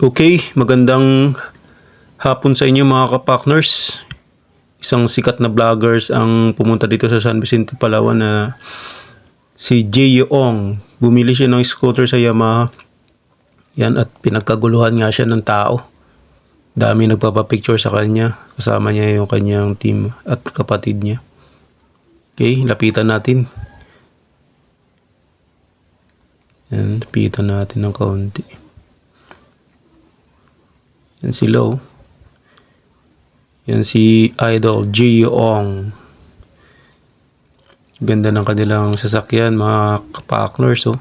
Okay, magandang hapon sa inyo mga ka-partners. Isang sikat na vloggers ang pumunta dito sa San Vicente, Palawan na si Jay Ong. Bumili siya ng scooter sa Yamaha. Yan, at pinagkaguluhan nga siya ng tao. Dami nagpapapicture sa kanya. Kasama niya yung kanyang team at kapatid niya. Okay, lapitan natin. Yan, lapitan natin ng kaunti. Yan si Lo. Yan si Idol Jay Ong. Ganda ng kanilang sasakyan mga kapakners, oh.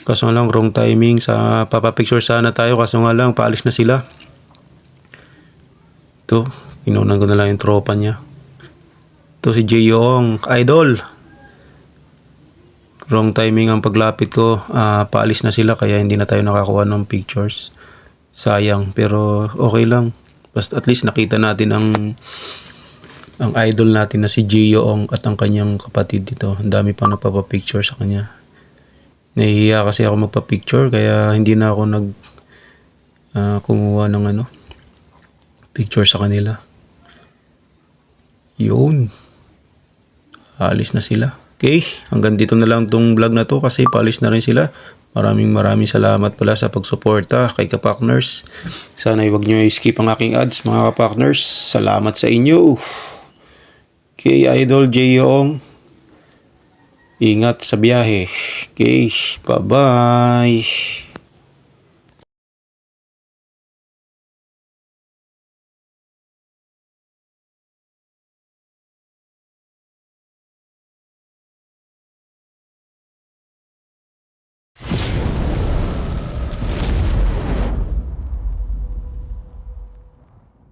Kaso nga lang wrong timing sa papapicture sana tayo, kaso nga lang paalis na sila. Ito, pinunan ko na lang yung tropa niya. Ito si Jay Ong, Idol. Wrong timing ang paglapit ko, paalis na sila kaya hindi na tayo nakakuha ng pictures. Sayang, pero okay lang. Basta at least nakita natin ang idol natin na si Jay Ong at ang kanyang kapatid dito. Ang dami pang nagpapapicture sa kanya. Nahihiya kasi ako magpa-picture kaya hindi na ako kumuha ng picture sa kanila. Yun. Alis na sila. Okay, hanggang dito na lang tong vlog na to kasi paalis na rin sila. Maraming salamat pala sa pagsuporta kay ka-partners. Sana huwag nyo i-skip ang aking ads mga ka-partners. Salamat sa inyo. Okay, Idol Jay Ong. Ingat sa biyahe. Okay, bye-bye.